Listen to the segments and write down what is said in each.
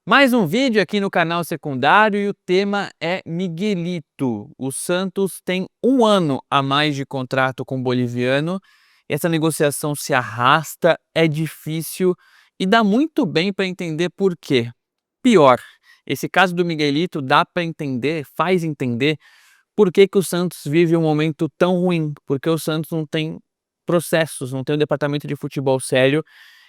Mais um vídeo aqui no canal secundário e o tema é Miguelito. O Santos tem um ano a mais de contrato com o boliviano. Essa negociação se arrasta, é difícil e dá muito bem para entender por quê. Pior, esse caso do Miguelito dá para entender, faz entender por que que o Santos vive um momento tão ruim, porque o Santos não tem processos, não tem um departamento de futebol sério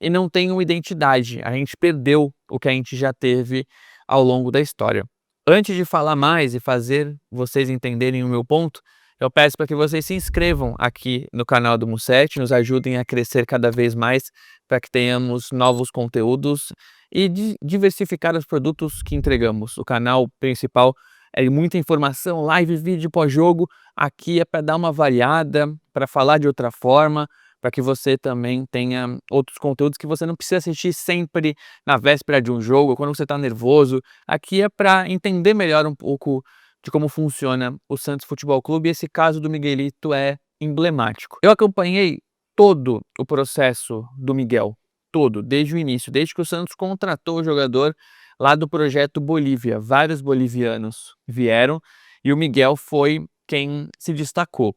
e não tem uma identidade. A gente perdeu o que a gente já teve ao longo da história. Antes de falar mais e fazer vocês entenderem o meu ponto, eu peço para que vocês se inscrevam aqui no canal do Musset, nos ajudem a crescer cada vez mais para que tenhamos novos conteúdos e diversificar os produtos que entregamos. O canal principal é muita informação, live, vídeo pós-jogo. Aqui é para dar uma variada, para falar de outra forma, para que você também tenha outros conteúdos que você não precisa assistir sempre na véspera de um jogo, quando você está nervoso. Aqui é para entender melhor um pouco de como funciona o Santos Futebol Clube e esse caso do Miguelito é emblemático. Eu acompanhei todo o processo do Miguel, todo, desde o início, desde que o Santos contratou o jogador lá do Projeto Bolívia. Vários bolivianos vieram e o Miguel foi quem se destacou.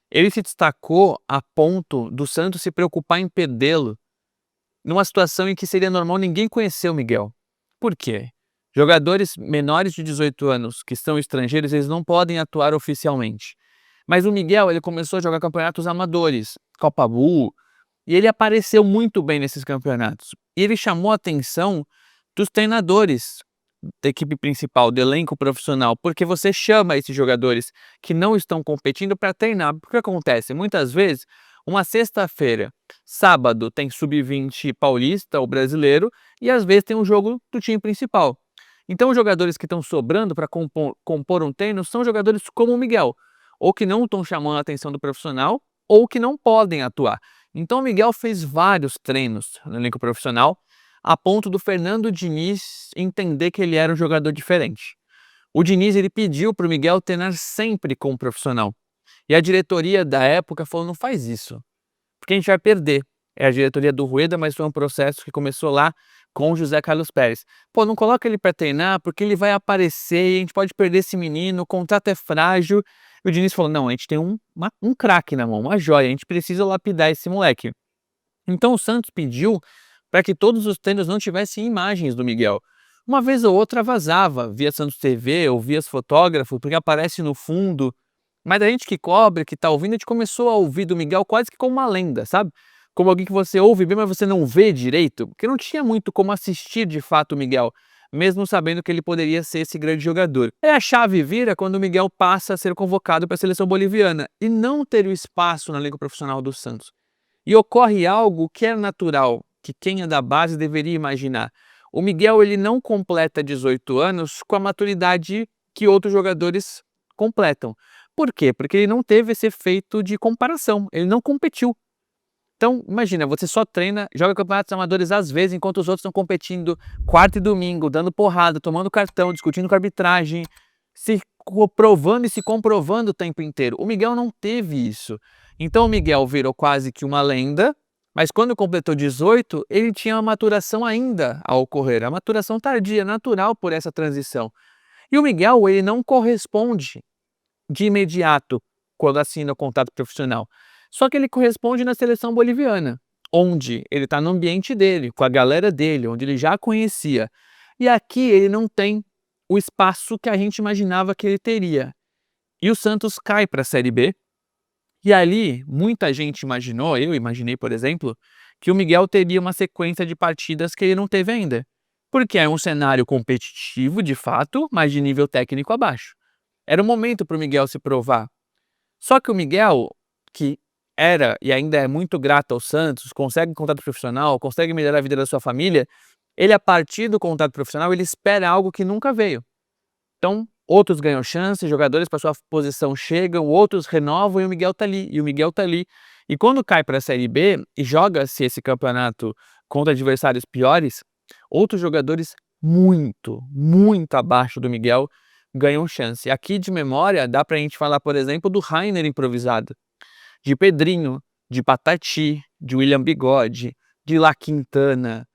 Ele se destacou a ponto do Santos se preocupar em perdê-lo numa situação em que seria normal ninguém conhecer o Miguel. Por quê? Jogadores menores de 18 anos que são estrangeiros, eles não podem atuar oficialmente. Mas o Miguel, ele começou a jogar campeonatos amadores, Copa Bull, e ele apareceu muito bem nesses campeonatos. E ele chamou a atenção dos treinadores da equipe principal, do elenco profissional, porque você chama esses jogadores que não estão competindo para treinar. O que acontece? Muitas vezes, uma sexta-feira, sábado tem sub-20 paulista ou brasileiro e às vezes tem um jogo do time principal. Então os jogadores que estão sobrando para compor um treino são jogadores como o Miguel, ou que não estão chamando a atenção do profissional, ou que não podem atuar. Então o Miguel fez vários treinos no elenco profissional, a ponto do Fernando Diniz entender que ele era um jogador diferente. O Diniz ele pediu para o Miguel treinar sempre com um profissional. E a diretoria da época falou, não faz isso, porque a gente vai perder. É a diretoria do Rueda, mas foi um processo que começou lá com o José Carlos Pérez. Pô, não coloca ele para treinar, porque ele vai aparecer e a gente pode perder esse menino, o contrato é frágil. E o Diniz falou, não, a gente tem um craque na mão, uma joia, a gente precisa lapidar esse moleque. Então o Santos pediu para que todos os treinos não tivessem imagens do Miguel. Uma vez ou outra vazava, via Santos TV ou via os fotógrafos, porque aparece no fundo. Mas a gente que cobre, que está ouvindo, a gente começou a ouvir do Miguel quase que como uma lenda, sabe? Como alguém que você ouve bem, mas você não vê direito, porque não tinha muito como assistir de fato o Miguel, mesmo sabendo que ele poderia ser esse grande jogador. Aí a chave vira quando o Miguel passa a ser convocado para a seleção boliviana e não ter o espaço na Liga Profissional do Santos. E ocorre algo que é natural, que quem é da base deveria imaginar. O Miguel ele não completa 18 anos com a maturidade que outros jogadores completam. Por quê? Porque ele não teve esse efeito de comparação, ele não competiu. Então, imagina, você só treina, joga campeonatos amadores às vezes, enquanto os outros estão competindo quarta e domingo, dando porrada, tomando cartão, discutindo com a arbitragem, se provando e se comprovando o tempo inteiro. O Miguel não teve isso. Então o Miguel virou quase que uma lenda, mas quando completou 18, ele tinha uma maturação ainda a ocorrer, a maturação tardia, natural por essa transição. E o Miguel, ele não corresponde de imediato quando assina o contrato profissional. Só que ele corresponde na seleção boliviana, onde ele está no ambiente dele, com a galera dele, onde ele já conhecia. E aqui ele não tem o espaço que a gente imaginava que ele teria. E o Santos cai para a Série B. E ali, muita gente imaginou, eu imaginei, por exemplo, que o Miguel teria uma sequência de partidas que ele não teve ainda. Porque é um cenário competitivo, de fato, mas de nível técnico abaixo. Era o momento para o Miguel se provar. Só que o Miguel, que era e ainda é muito grato ao Santos, consegue um contrato profissional, consegue melhorar a vida da sua família, ele a partir do contrato profissional, ele espera algo que nunca veio. Então, outros ganham chance, jogadores para sua posição chegam, outros renovam e o Miguel tá ali, e o Miguel tá ali. E quando cai para a Série B e joga-se esse campeonato contra adversários piores, outros jogadores muito abaixo do Miguel ganham chance. Aqui de memória dá pra gente falar, por exemplo, do Rainer improvisado, de Pedrinho, de Patati, de William Bigode, de La Quintana.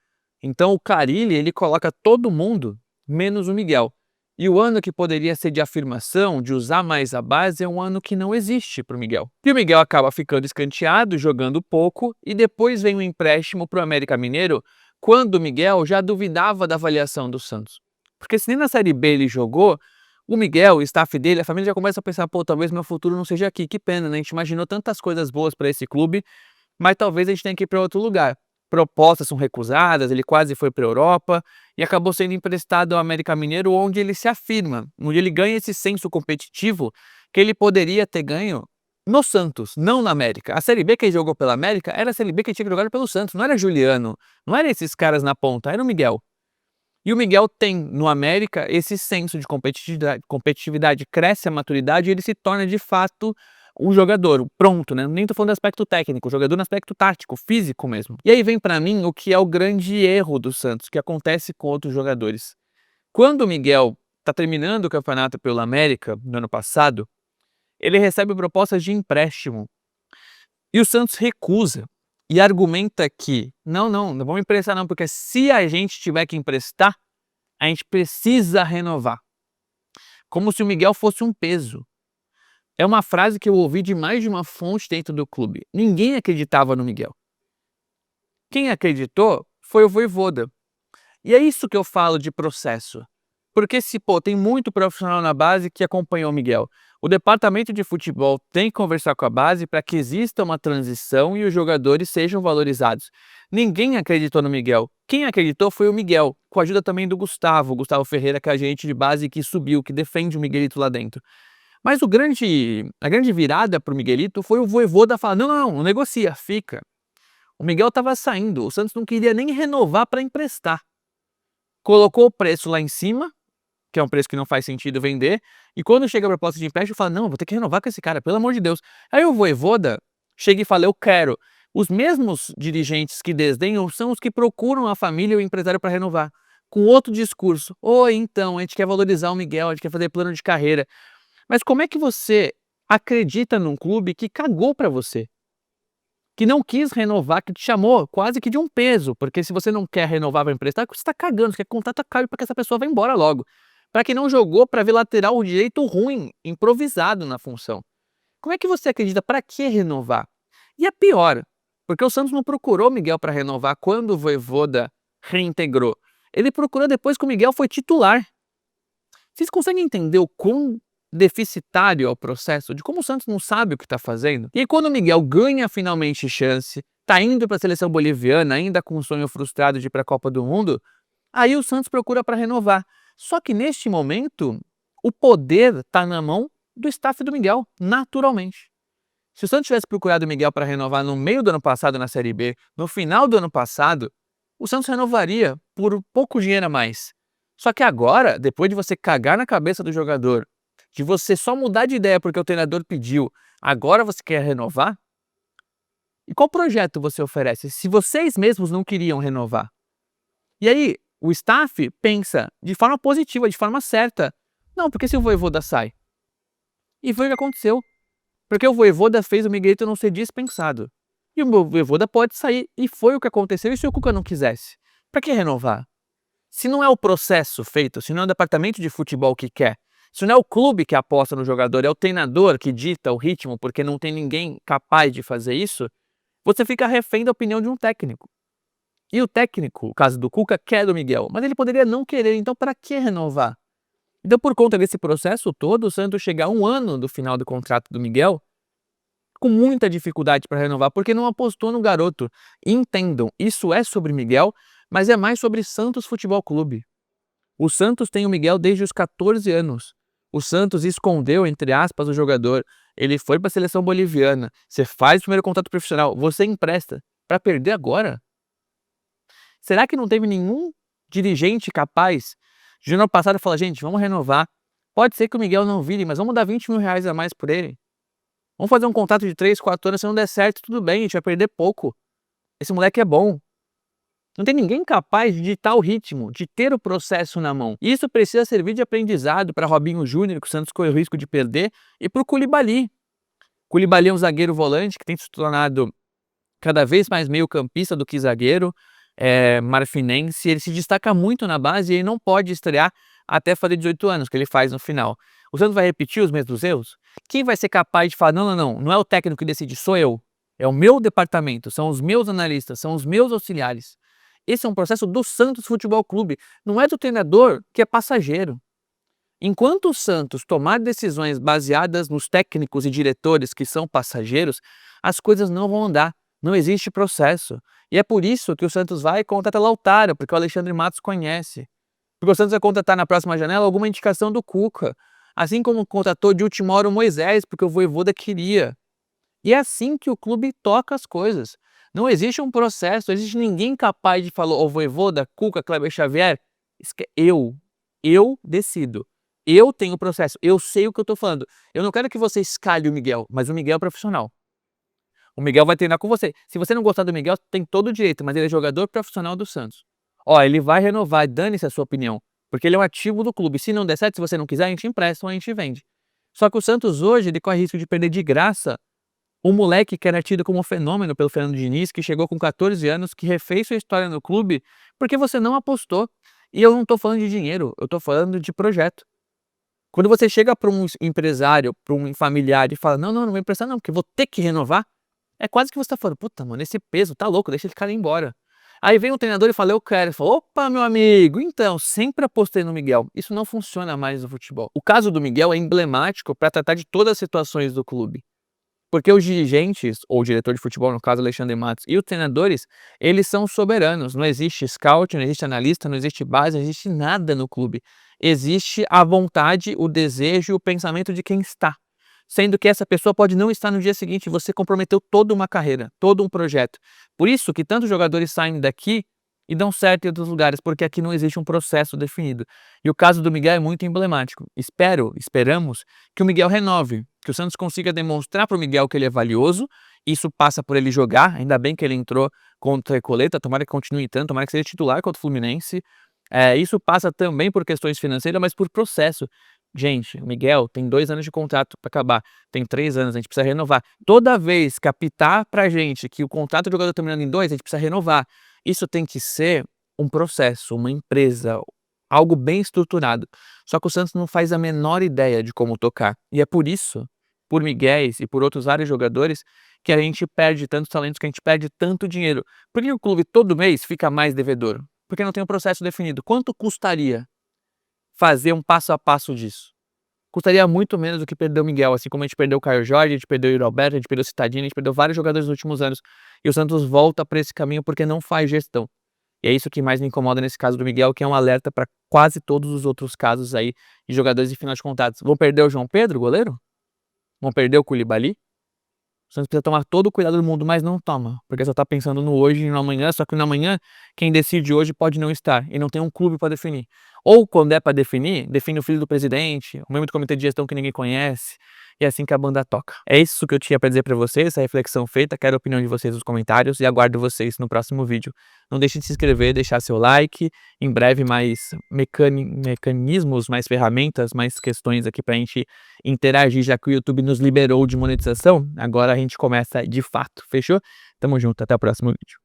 Então o Carille, ele coloca todo mundo, menos o Miguel. E o ano que poderia ser de afirmação, de usar mais a base, é um ano que não existe para o Miguel. E o Miguel acaba ficando escanteado, jogando pouco, e depois vem um empréstimo para o América Mineiro, quando o Miguel já duvidava da avaliação do Santos. Porque se nem na Série B ele jogou, o Miguel, o staff dele, a família já começa a pensar, pô, talvez meu futuro não seja aqui, que pena, né? A gente imaginou tantas coisas boas para esse clube, mas talvez a gente tenha que ir para outro lugar. Propostas são recusadas, ele quase foi para a Europa e acabou sendo emprestado ao América Mineiro, onde ele se afirma, onde ele ganha esse senso competitivo que ele poderia ter ganho no Santos, não na América. A Série B que ele jogou pela América era a Série B que ele tinha jogado pelo Santos, não era Juliano, não era esses caras na ponta, era o Miguel. E o Miguel tem no América esse senso de competitividade, cresce a maturidade e ele se torna de fato o jogador, pronto, né? Nem tô falando do aspecto técnico, o jogador no aspecto tático, físico mesmo. E aí vem pra mim o que é o grande erro do Santos, que acontece com outros jogadores. Quando o Miguel tá terminando o campeonato pelo América, no ano passado, ele recebe propostas de empréstimo. E o Santos recusa e argumenta que não vamos emprestar não, porque se a gente tiver que emprestar, a gente precisa renovar. Como se o Miguel fosse um peso. É uma frase que eu ouvi de mais de uma fonte dentro do clube. Ninguém acreditava no Miguel. Quem acreditou foi o Vojvoda. E é isso que eu falo de processo. Porque tem muito profissional na base que acompanhou o Miguel. O departamento de futebol tem que conversar com a base para que exista uma transição e os jogadores sejam valorizados. Ninguém acreditou no Miguel. Quem acreditou foi o Miguel, com a ajuda também do Gustavo Ferreira, que é a gente de base que subiu, que defende o Miguelito lá dentro. Mas a grande virada para o Miguelito foi o Vojvoda falar, não, negocia, fica. O Miguel estava saindo, o Santos não queria nem renovar para emprestar. Colocou o preço lá em cima, que é um preço que não faz sentido vender, e quando chega a proposta de empréstimo, fala, não, vou ter que renovar com esse cara, pelo amor de Deus. Aí o Vojvoda chega e fala, eu quero. Os mesmos dirigentes que desdenham são os que procuram a família e o empresário para renovar, com outro discurso. Então, a gente quer valorizar o Miguel, a gente quer fazer plano de carreira. Mas como é que você acredita num clube que cagou para você? Que não quis renovar, que te chamou quase que de um peso, porque se você não quer renovar para emprestar, você está cagando, você quer que o contrato acabe para que essa pessoa vá embora logo. Para quem não jogou para ver lateral direito ruim, improvisado na função. Como é que você acredita? Para que renovar? E é pior, porque o Santos não procurou o Miguel para renovar quando o Vojvoda reintegrou. Ele procurou depois que o Miguel foi titular. Vocês conseguem entender o quão deficitário é o processo, de como o Santos não sabe o que está fazendo? E aí, quando o Miguel ganha finalmente chance, tá indo para a seleção boliviana, ainda com um sonho frustrado de ir para a Copa do Mundo, aí o Santos procura para renovar. Só que neste momento, o poder está na mão do staff do Miguel, naturalmente. Se o Santos tivesse procurado o Miguel para renovar no meio do ano passado na Série B, no final do ano passado, o Santos renovaria por pouco dinheiro a mais. Só que agora, depois de você cagar na cabeça do jogador, de você só mudar de ideia porque o treinador pediu, agora você quer renovar? E qual projeto você oferece se vocês mesmos não queriam renovar? E aí, o staff pensa de forma positiva, de forma certa. Não, porque se o Vojvoda sai? E foi o que aconteceu. Porque o Vojvoda fez o Miguelito não ser dispensado. E o Vojvoda pode sair, e foi o que aconteceu. E se o Cuca não quisesse? Para que renovar? Se não é o processo feito, se não é o departamento de futebol que quer, se não é o clube que aposta no jogador, é o treinador que dita o ritmo porque não tem ninguém capaz de fazer isso, você fica refém da opinião de um técnico. E o técnico, o caso do Cuca, quer do Miguel, mas ele poderia não querer, então para que renovar? Então, por conta desse processo todo, o Santos chega a um ano do final do contrato do Miguel com muita dificuldade para renovar, porque não apostou no garoto. Entendam, isso é sobre Miguel, mas é mais sobre Santos Futebol Clube. O Santos tem o Miguel desde os 14 anos. O Santos escondeu, entre aspas, o jogador. Ele foi para a seleção boliviana. Você faz o primeiro contrato profissional, você empresta. Para perder agora? Será que não teve nenhum dirigente capaz de no ano passado falar, gente, vamos renovar. Pode ser que o Miguel não vire, mas vamos dar 20 mil reais a mais por ele. Vamos fazer um contrato de 3, 4 anos, se não der certo, tudo bem, a gente vai perder pouco. Esse moleque é bom. Não tem ninguém capaz de ditar o ritmo, de ter o processo na mão. Isso precisa servir de aprendizado para Robinho Júnior, que o Santos corre o risco de perder, e para o Koulibaly. Koulibaly é um zagueiro volante que tem se tornado cada vez mais meio campista do que zagueiro. marfinense, ele se destaca muito na base e ele não pode estrear até fazer 18 anos, que ele faz no final. O Santos vai repetir os mesmos erros? Quem vai ser capaz de falar, não é o técnico que decide, sou eu. É o meu departamento, são os meus analistas, são os meus auxiliares. Esse é um processo do Santos Futebol Clube, não é do treinador que é passageiro. Enquanto o Santos tomar decisões baseadas nos técnicos e diretores que são passageiros, as coisas não vão andar, não existe processo. E é por isso que o Santos vai e contrata Lautaro, porque o Alexandre Matos conhece. Porque o Santos vai contratar na próxima janela alguma indicação do Cuca. Assim como contratou de última hora o Moisés, porque o Vojvoda queria. E é assim que o clube toca as coisas. Não existe um processo, não existe ninguém capaz de falar, ô Vojvoda, Cuca, Kleber Xavier, eu decido. Eu tenho o processo, eu sei o que eu tô falando. Eu não quero que você escalhe o Miguel, mas o Miguel é profissional. O Miguel vai treinar com você. Se você não gostar do Miguel, tem todo o direito, mas ele é jogador profissional do Santos. Ó, ele vai renovar, dane-se a sua opinião, porque ele é um ativo do clube. Se não der certo, se você não quiser, a gente empresta ou a gente vende. Só que o Santos hoje, ele corre risco de perder de graça um moleque que era tido como um fenômeno pelo Fernando Diniz, que chegou com 14 anos, que refez sua história no clube, porque você não apostou. E eu não tô falando de dinheiro, eu tô falando de projeto. Quando você chega para um empresário, para um familiar e fala, não vou emprestar não, porque vou ter que renovar, é quase que você tá falando, puta, mano, esse peso tá louco, deixa esse cara ir embora. Aí vem um treinador e fala, eu quero. Ele fala, opa, meu amigo, então, sempre apostei no Miguel. Isso não funciona mais no futebol. O caso do Miguel é emblemático para tratar de todas as situações do clube. Porque os dirigentes, ou o diretor de futebol, no caso Alexandre Matos, e os treinadores, eles são soberanos. Não existe scout, não existe analista, não existe base, não existe nada no clube. Existe a vontade, o desejo e o pensamento de quem está. Sendo que essa pessoa pode não estar no dia seguinte, você comprometeu toda uma carreira, todo um projeto. Por isso que tantos jogadores saem daqui e dão certo em outros lugares, porque aqui não existe um processo definido. E o caso do Miguel é muito emblemático. Esperamos que o Miguel renove, que o Santos consiga demonstrar para o Miguel que ele é valioso. Isso passa por ele jogar, ainda bem que ele entrou contra a Recoleta, tomara que continue tanto, tomara que seja titular contra o Fluminense. Isso passa também por questões financeiras, mas por processo. Gente, o Miguel tem 2 anos de contrato para acabar, tem 3 anos, a gente precisa renovar. Toda vez que apitar pra gente que o contrato do jogador está terminando em 2, a gente precisa renovar. Isso tem que ser um processo, uma empresa, algo bem estruturado. Só que o Santos não faz a menor ideia de como tocar. E é por isso, por Miguéis e por outros vários jogadores, que a gente perde tantos talentos, que a gente perde tanto dinheiro. Por que o clube todo mês fica mais devedor? Porque não tem um processo definido. Quanto custaria fazer um passo a passo disso? Custaria muito menos do que perder o Miguel, assim como a gente perdeu o Caio Jorge, a gente perdeu o Yuri Alberto, a gente perdeu o Cittadini, a gente perdeu vários jogadores nos últimos anos. E o Santos volta para esse caminho porque não faz gestão. E é isso que mais me incomoda nesse caso do Miguel, que é um alerta para quase todos os outros casos aí de jogadores de final de contratos. Vão perder o João Pedro, goleiro? Vão perder o Koulibaly? O Santos precisa tomar todo o cuidado do mundo, mas não toma, porque só tá pensando no hoje e no amanhã, só que no amanhã quem decide hoje pode não estar, e não tem um clube para definir. Ou quando é para definir, define o filho do presidente, o membro do comitê de gestão que ninguém conhece, e é assim que a banda toca. É isso que eu tinha para dizer para vocês, essa reflexão feita, quero a opinião de vocês nos comentários e aguardo vocês no próximo vídeo. Não deixe de se inscrever, deixar seu like, em breve mais mecanismos, mais ferramentas, mais questões aqui pra gente interagir, já que o YouTube nos liberou de monetização, agora a gente começa de fato, fechou? Tamo junto, até o próximo vídeo.